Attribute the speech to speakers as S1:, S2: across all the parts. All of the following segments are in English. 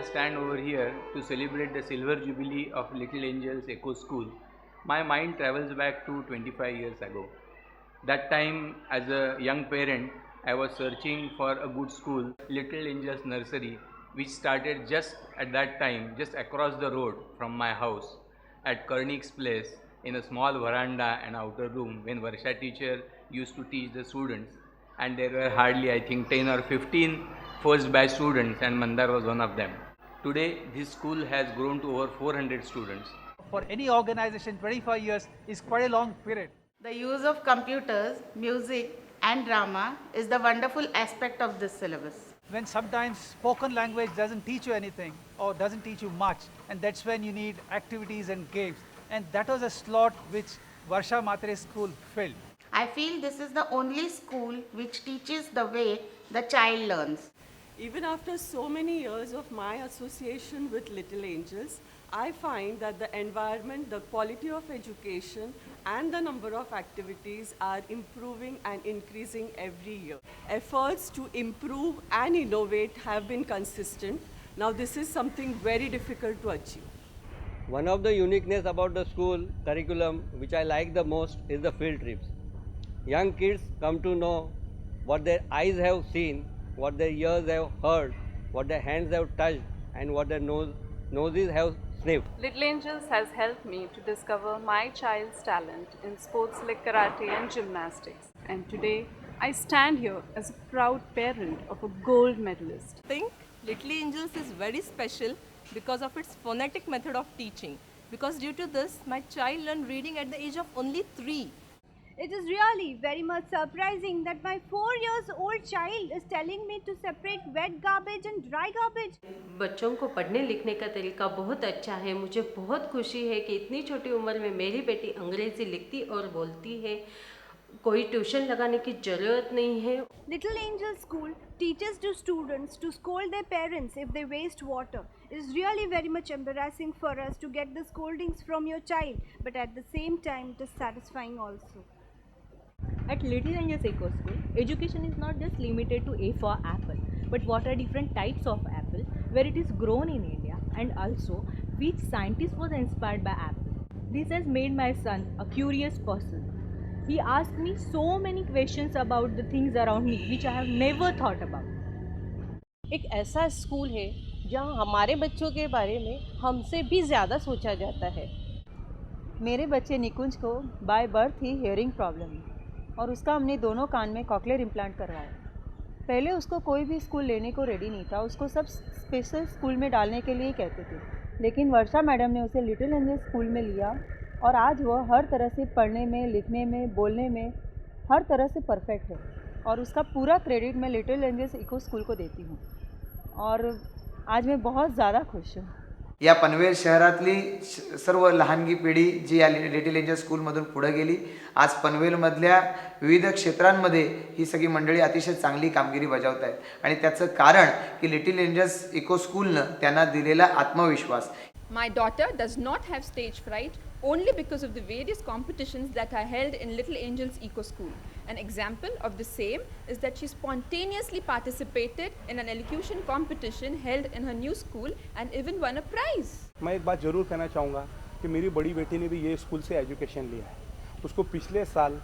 S1: stand over here to celebrate the silver jubilee of Little Angels Eco School, my mind travels back to 25 years ago. That time, as a young parent, I was searching for a good school, Little Angels Nursery, which started just at that time, just across the road from my house at Karnik's place in a small veranda and outer room when Varsha teacher used to teach the students. And there were hardly, I think, 10 or 15 first batch students, and Mandar was one of them. Today, this school has grown to over 400 students.
S2: For any organization, 25 years is quite a long period.
S3: The use of computers, music, and drama is the wonderful aspect of this syllabus.
S2: When sometimes spoken language doesn't teach you anything or doesn't teach you much, and that's when you need activities and games. And that was a slot which Varsha Matre School filled.
S3: I feel this is the only school which teaches the way the child learns.
S4: Even after so many years of my association with Little Angels, I find that the environment, the quality of education, and the number of activities are improving and increasing every year. Efforts to improve and innovate have been consistent. Now, this is something very difficult to achieve.
S5: One of the uniqueness about the school curriculum which I like the most is the field trips. Young kids come to know what their eyes have seen, what their ears have heard, what their hands have touched, and what their noses have sniffed.
S6: Little Angels has helped me to discover my child's talent in sports like karate and gymnastics. And today, I stand here as a proud parent of a gold medalist.
S7: I think Little Angels is very special because of its phonetic method of teaching. Because due to this, my child learned reading at the age of only 3.
S8: It is really very much surprising that my 4 years old child is telling me to separate wet garbage and dry garbage.
S9: बच्चों को पढ़ने लिखने का तरीका बहुत अच्छा है। मुझे बहुत खुशी है कि इतनी छोटी उम्र में मेरी बेटी अंग्रेजी लिखती और बोलती है। कोई ट्यूशन लगाने की ज़रूरत नहीं है।
S8: Little Angel School teaches to students to scold their parents if they waste water. It is really very much embarrassing for us to get the scoldings from your child, but at the same time it is satisfying also.
S10: At Little Angels Eco School, education is not just limited to A for apple, but what are different types of apple, where it is grown in India, and also which scientist was inspired by apple. This has made my son a curious person. He asked me so many questions about the things around me which I have never thought about.
S7: एक ऐसा school है जहां हमारे बच्चों के बारे में हमसे भी ज़्यादा सोचा जाता है।
S11: मेरे बच्चे निकुंज को by birth he hearing problem है और उसका हमने दोनों कान में कॉकलियर इम्प्लांट करवाया। पहले उसको कोई भी स्कूल लेने को रेडी नहीं था, उसको सब स्पेशल स्कूल में डालने के लिए कहते थे, लेकिन वर्षा मैडम ने उसे लिटिल एंजल स्कूल में लिया और आज वह हर तरह से पढ़ने में, लिखने में, बोलने में हर तरह से परफेक्ट है और उसका पूरा क्रेडिट मैं लिटिल एंजल्स इको स्कूल को देती हूँ और आज मैं बहुत ज़्यादा खुश हूँ।
S12: या पनवेल शहरातली सर्व लहानगी पिढी जी या लिटिल एंजल स्कूलमधून पुढे गेली, आज पनवेलमधल्या विविध क्षेत्रांमध्ये ही सगळी मंडळी अतिशय चांगली कामगिरी बजावत आहेत आणि त्याचं कारण की लिटिल एंजल्स इको स्कूलनं त्यांना दिलेला आत्मविश्वास.
S13: My daughter does not have stage fright only because of the various competitions that are held in Little Angels Eco School. An example of the same is that she spontaneously participated in an elocution competition held in her new school and even won a prize.
S14: मैं एक बात ज़रूर कहना चाहूँगा कि मेरी बड़ी बेटी ने भी ये स्कूल से एजुकेशन लिया है। उसको पिछले साल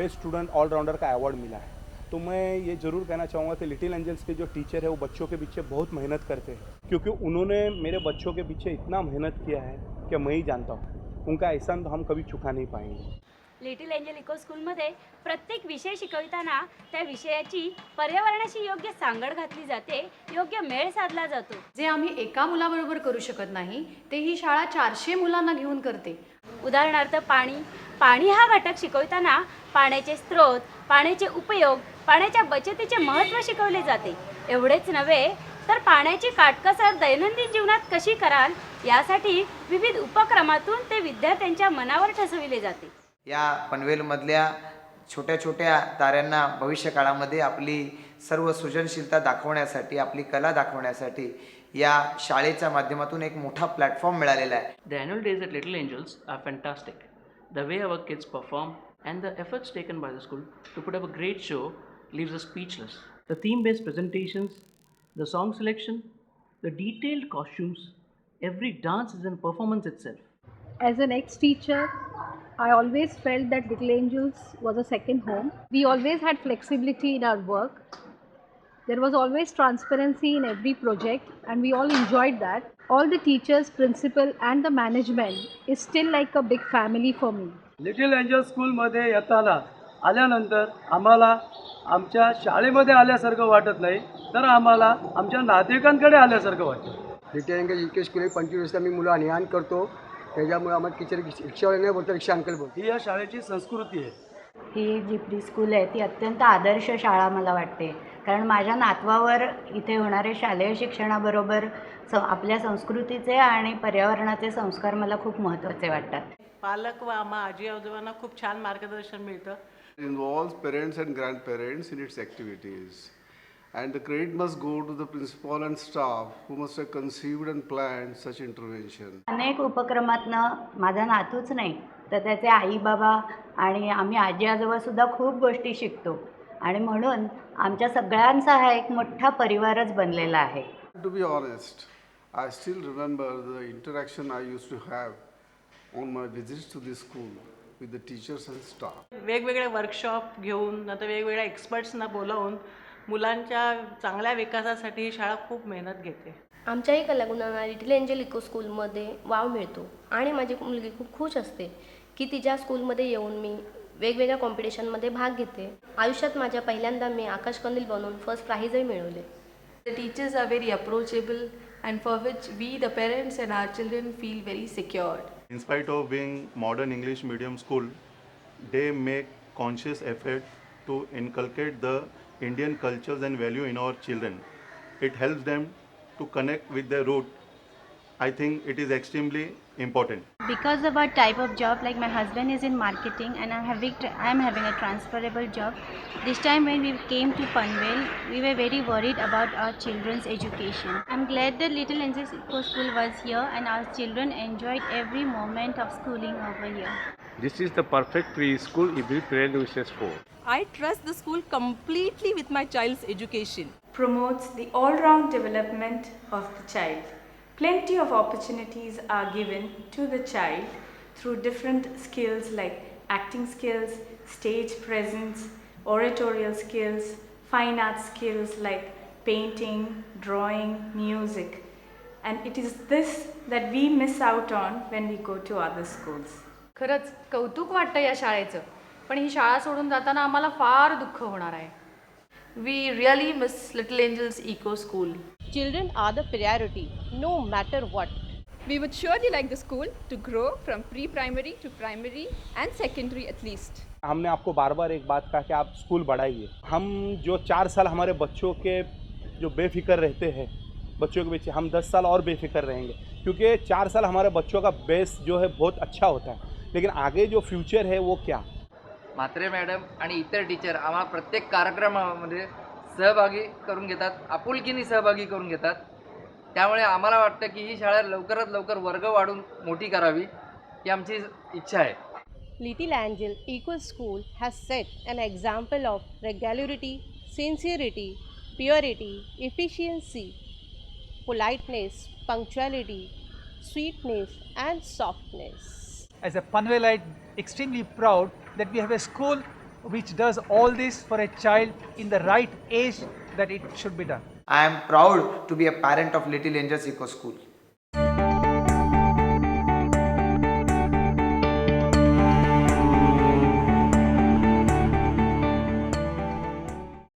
S14: बेस्ट स्टूडेंट ऑलराउंडर का अवार्ड मिला है। तो मैं ये ज़रूर कहना चाहूँगा कि लिटिल एंजल्स के जो टीचर है वो बच्चों के पीछे बहुत मेहनत करते हैं, क्योंकि उन्होंने मेरे बच्चों के पीछे इतना मेहनत किया है कि मैं ही जानता हूँ। उनका एहसान तो हम कभी चुका नहीं पाएंगे।
S15: लिटिल एंजल इको स्कूलमध्ये प्रत्येक विषय शिकवताना त्या विषयाची पर्यावरणाशी योग्य सांगड घातली जाते, योग्य मेळ साधला जातो।
S16: जे आम्ही एका मुलाबरोबर करू शकत नाही ते ही शाळा 400 मुलांना घेऊन करते।
S15: उदाहरणार्थ पाणी हा घटक शिकवताना पाण्याचे स्रोत, पाण्याचे उपयोग, पाण्याच्या बचतीचे महत्त्व शिकवले जाते। एवढेच नव्हे तर पाण्याची काटकसर दैनंदिन जीवनात कशी कराल यासाठी विविध उपक्रमातून ते विद्यार्थ्यांच्या मनावर ठसविले जाते।
S12: या पनवेलमधल्या छोट्या छोट्या ताऱ्यांना भविष्य काळामध्ये आपली सर्व सृजनशीलता दाखवण्यासाठी, आपली कला दाखवण्यासाठी या शाळेच्या माध्यमातून एक मोठा प्लॅटफॉर्म मिळालेला आहे.
S17: The annual days at Little Angels are fantastic. The way our kids perform and the efforts taken by the school to put up a great show leaves us speechless. The theme-based presentations, the song selection, The detailed costumes, every dance is a performance itself.
S18: As an ex-teacher, I always felt that Little Angels was a second home. We always had flexibility in our work. There was always transparency in every project, and we all enjoyed that. All the teachers, principal and the management is still like a big family for me.
S19: Little angel स्कूलमध्ये येताना आल्यानंतर आम्हाला आमच्या शाळेमध्ये आल्यासारखं वाटत नाही, तर आम्हाला आमच्या नातेवाईकांकडे आल्यासारखं वाटतं.
S20: लिटिल एंजल EK स्कूल 25 मी मुलं आणीआण करतो. त्याच्यामुळे आम्हाला टीचर रिक्षावाले नाही बोलतो, रिक्षा अंकल बोलतो.
S19: ही या शाळेची संस्कृती आहे.
S21: ही जी प्री स्कूल आहे ती अत्यंत आदर्श शाळा मला वाटते, कारण माझ्या नातवावर इथे होणारे शालेय शिक्षणाबरोबर आपल्या संस्कृतीचे आणि पर्यावरणाचे संस्कार मला खूप महत्त्वाचे वाटतात.
S22: पालक व आजी आजोबांना खूप छान मार्गदर्शन मिळतं.
S23: Involves parents and grandparents in its activities, and the credit must go to the principal and staff who must have conceived and planned such intervention.
S21: अनेक उपक्रमातनं माझा नातूच नाही तर त्याचे आई बाबा आणि आम्ही आजी आजोबा सुद्धा खूप गोष्टी शिकतो, आणि म्हणून आमच्या सगळ्यांचा हा एक मोठा परिवारच बनलेला आहे.
S23: To be honest, I still remember the interaction I used to have on my visits to this school with the teachers and staff.
S22: वेगवेगळे वर्कशॉप घेऊन नंतर वेगवेगळ्या एक्सपर्ट्सना बोलावून मुलांच्या चांगल्या विकासासाठी ही शाळा खूप मेहनत घेते.
S24: आमच्याही कलागुणांना लिटिल एंजल इको स्कूलमध्ये वाव मिळतो, आणि माझी मुलगी खूप खुश असते की तिच्या स्कूलमध्ये येऊन मी वेगवेगळ्या कॉम्पिटिशनमध्ये भाग घेते. आयुष्यात माझ्या पहिल्यांदा मी आकाशकंदील बनवून फर्स्ट प्राइजही मिळवले.
S25: The teachers are very approachable and for which we the parents and our children feel very secured.
S26: In spite of being modern English medium school, they make conscious effort to inculcate the Indian cultures and value in our children. It helps them to connect with their root. I think it is extremely important.
S27: Because of our type of job, like my husband is in marketing and I'm having a transferable job. This time when we came to Panvel, we were very worried about our children's education. I'm glad that Little Angels Eco School was here and our children enjoyed every moment of schooling over here.
S28: This is the perfect preschool every parent wishes for.
S7: I trust the school completely with my child's education.
S29: Promotes the all-round development of the child. Plenty of opportunities are given to the child through different skills like acting skills, stage presence, oratorial skills, fine arts skills like painting, drawing, music. And it is this that we miss out on when we go to other schools.
S16: खरंच कौतुक वाटतं या शाळेचं, पण ही शाळा सोडून जाताना आम्हाला फार दुःख होणार आहे.
S25: We really miss Little Angels Eco School.
S7: Children are the priority, no matter what.
S13: We would surely like the school to grow from pre-primary to primary and secondary at least.
S14: हमने आपको बार बार एक बात कहा कि आप स्कूल बढ़ाइए. हम जो 4 साल हमारे बच्चों के जो बेफिक्र रहते हैं, बच्चों के पीछे हम 10 साल और बेफिक्र रहेंगे, क्योंकि 4 साल हमारे बच्चों का बेस जो है बहुत अच्छा होता है, लेकिन आगे जो फ्यूचर है वो क्या.
S30: म्हात्रे मॅडम आणि इतर टीचर आम्हाला प्रत्येक कार्यक्रमामध्ये सहभागी करून घेतात, आपुलकीने सहभागी करून घेतात. त्यामुळे आम्हाला वाटतं की ही शाळा लवकरात लवकर वर्ग वाढून मोठी करावी ही आमची इच्छा आहे.
S7: Little Angel Eco School has set an example of regularity, sincerity, purity, efficiency, politeness, punctuality, sweetness and softness.
S2: As a Panvelite, extremely proud that we have a school which does all this for a child in the right age that it should be done.
S12: I am proud to be a parent of Little Angels Eco School.